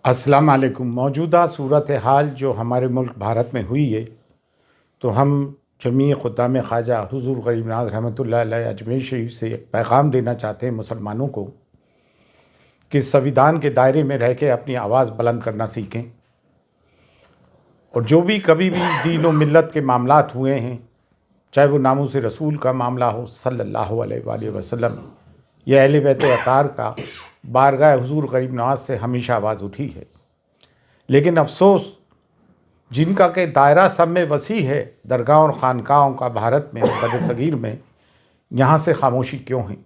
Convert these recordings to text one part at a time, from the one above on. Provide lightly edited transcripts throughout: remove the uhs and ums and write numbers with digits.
अस्सलाम वालेकुम। मौजूदा सूरत हाल जो हमारे मुल्क भारत में हुई है, तो हम जमी खुद्दाम ख्वाजा हुज़ूर गरीब नवाज़ रहमतुल्लाह अलैह अजमेर शरीफ से एक पैगाम देना चाहते हैं मुसलमानों को कि संविधान के दायरे में रह के अपनी आवाज़ बुलंद करना सीखें। और जो भी कभी भी दीन और मिल्लत के मामलात हुए हैं, चाहे वो नामूस रसूल का मामला हो सल्लल्लाहु अलैहि वसल्लम या अहले बैत अतार का, बारगाह हुज़ूर गरीब नवाज से हमेशा आवाज़ उठी है। लेकिन अफसोस, जिनका के दायरा सब में वसी है, दरगाह और ख़ानकाहों का भारत में बड़े सगीर में, यहाँ से खामोशी क्यों है?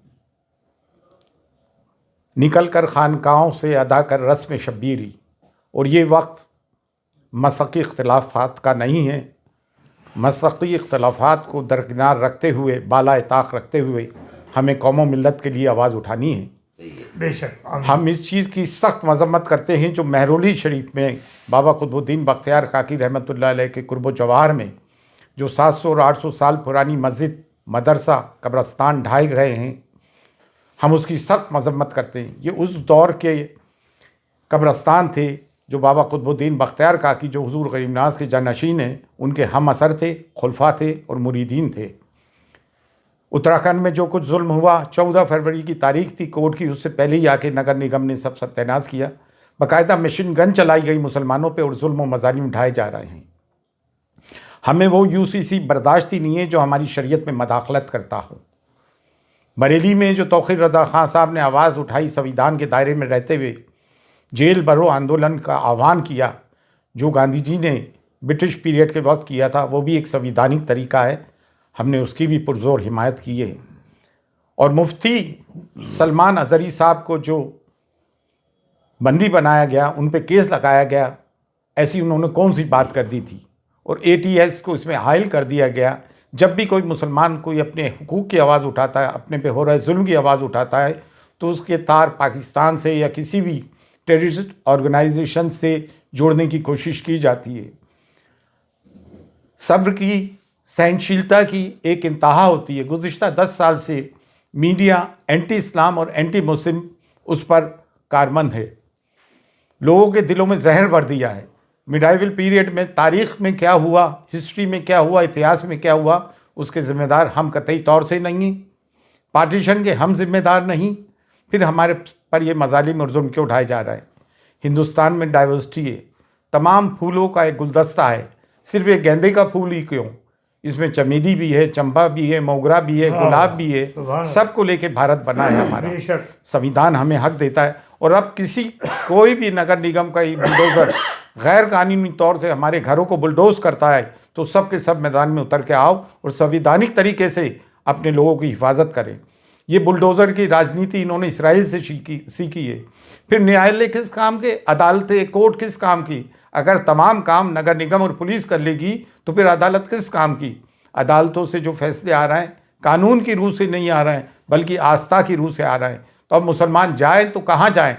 निकल कर ख़ानकाहों से अदा कर रस्म शब्बीरी। और ये वक्त मसक़ी इख्तिलाफ़ात का नहीं है। मसक़ी इख्तिलाफ़ात को दरकिनार रखते हुए, बाला ताक़ रखते हुए हमें कौम व मिल्लत के लिए आवाज़ उठानी है। बेशक हम इस चीज़ की सख्त मजम्मत करते हैं जो महरौली शरीफ में बाबा कुतुबुद्दीन बख्तियार काकी रहमतुल्लाह अलैह के कुर्ब जवाहर में जो 700 और 800 साल पुरानी मस्जिद, मदरसा, कब्रस्तान ढाए गए हैं, हम उसकी सख्त मजम्मत करते हैं। ये उस दौर के कब्रस्तान थे जो बाबा कुतुबुद्दीन बख्तियार काकी, जो हुज़ूर गरीब नवाज़ के जानशीन हैं, उनके हम असर थे, खुलफा थे और मुरीदीन थे। उत्तराखंड में जो कुछ जुल्म हुआ, 14 फरवरी की तारीख थी कोर्ट की, उससे पहले ही आके नगर निगम ने सब सत्यानाश किया। बाकायदा मशीन गन चलाई गई मुसलमानों पे और जुल्म व मज़ालिम उठाए जा रहे हैं। हमें वो यूसीसी बर्दाश्त ही नहीं है जो हमारी शरीयत में मदाखलत करता हो। बरेली में जो तौक़ीर रज़ा ख़ान साहब ने आवाज़ उठाई, संविधान के दायरे में रहते हुए जेल भरो आंदोलन का आह्वान किया, जो गांधी जी ने ब्रिटिश पीरियड के वक्त किया था, वो भी एक संविधानिक तरीका है। हमने उसकी भी पुरजोर हिमायत की है। और मुफ्ती सलमान अज़हरी साहब को जो बंदी बनाया गया, उन पे केस लगाया गया, ऐसी उन्होंने कौन सी बात कर दी थी? और ATS को इसमें हायल कर दिया गया। जब भी कोई मुसलमान कोई अपने हुकूक की आवाज़ उठाता है, अपने पे हो रहे जुल्म की आवाज़ उठाता है, तो उसके तार पाकिस्तान से या किसी भी टेररिस्ट ऑर्गेनाइजेशन से जोड़ने की कोशिश की जाती है। सब्र की, सहनशीलता की एक इंतहा होती है। गुज़िश्ता 10 साल से मीडिया एंटी इस्लाम और एंटी मुस्लिम उस पर कारमंद है। लोगों के दिलों में जहर भर दिया है। मिडाइवल पीरियड में तारीख़ में क्या हुआ, हिस्ट्री में क्या हुआ, इतिहास में क्या हुआ, उसके ज़िम्मेदार हम कतई तौर से नहीं हैं। पार्टीशन के हम ज़िम्मेदार नहीं। फिर हमारे पर ये मज़ालिम और जुल्म क्यों उठाए जा रहा है? हिंदुस्तान में डाइवर्सिटी है, तमाम फूलों का एक गुलदस्ता है। सिर्फ एक गेंदे का फूल ही क्यों? इसमें चमेली भी है, चंपा भी है, मोगरा भी है, गुलाब भी है। सबको लेके भारत बना है हमारा। संविधान हमें हक देता है। और अब कोई भी नगर निगम का बुलडोज़र गैर कानूनी तौर से हमारे घरों को बुलडोज़ करता है, तो सब के सब मैदान में उतर के आओ और संविधानिक तरीके से अपने लोगों की हिफाजत करें। ये बुलडोज़र की राजनीति इन्होंने इसराइल से सीखी है। फिर न्यायालय किस काम के, अदालतें, कोर्ट किस काम की? अगर तमाम काम नगर निगम और पुलिस कर लेगी तो फिर अदालत किस काम की? अदालतों से जो फैसले आ रहे हैं कानून की रूह से नहीं आ रहे हैं, बल्कि आस्था की रूह से आ रहे हैं। तो अब मुसलमान जाएँ तो कहाँ जाएँ?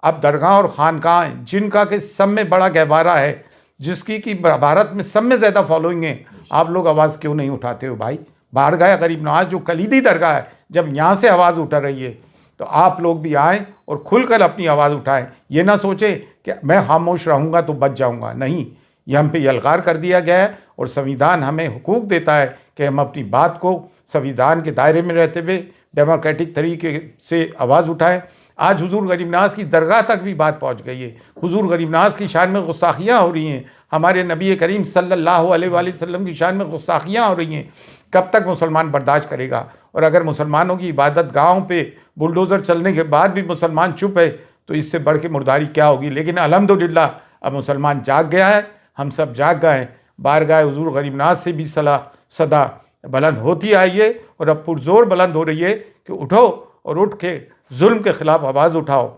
अब दरगाह और ख़ानकाह, जिनका कि सब में बड़ा गहवारा है, जिसकी कि भारत में सब में ज़्यादा फॉलोइंग है, आप लोग आवाज़ क्यों नहीं उठाते हो भाई? बारगाह गरीब नवाज जो कलीदी दरगाह है, जब यहाँ से आवाज़ उठ रही है, तो आप लोग भी आएँ और खुलकर अपनी आवाज़ उठाएं। ये ना सोचें कि मैं खामोश रहूँगा तो बच जाऊँगा। नहीं, ये हम पे यलगार कर दिया गया है। और संविधान हमें हुकूक देता है कि हम अपनी बात को संविधान के दायरे में रहते हुए डेमोक्रेटिक तरीके से आवाज़ उठाएं। आज हुज़ूर गरीब नवाज़ की दरगाह तक भी बात पहुँच गई है। हुज़ूर गरीब नवाज़ की शान में गुस्ताखियाँ हो रही हैं। हमारे नबी करीम सल्लल्लाहु अलैहि वसल्लम की शान में गुस्ताखियाँ हो रही हैं। कब तक मुसलमान बर्दाश्त करेगा? और अगर मुसलमानों की इबादत गाहों पे बुलडोज़र चलने के बाद भी मुसलमान चुप है, तो इससे बढ़ के मुर्दारी क्या होगी? लेकिन अल्हम्दुलिल्लाह अब मुसलमान जाग गया है, हम सब जाग गए हैं। बारगाह हुज़ूर गरीब नवाज़ से भी सदा बुलंद होती आई है और अब पुरजोर बुलंद हो रही है कि उठो और उठ के जुल्म के ख़िलाफ़ आवाज़ उठाओ।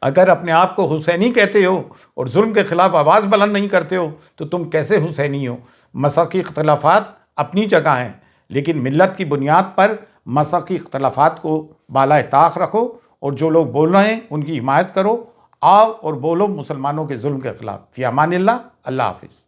अगर अपने आप को हुसैनी कहते हो और जुल्म के ख़िलाफ़ आवाज़ बुलंद नहीं करते हो, तो तुम कैसे हुसैनी हो? मसक़ी इख्तिलाफ़ात अपनी जगह हैं, लेकिन मिल्लत की बुनियाद पर मसक़ी इख्तिलाफ़ात को बाला ताक़ रखो और जो लोग बोल रहे हैं उनकी हिमायत करो। आओ और बोलो मुसलमानों के जुल्म के ख़िलाफ़। फ़ी अमानिल्लाह। अल्लाह हाफ़िज़।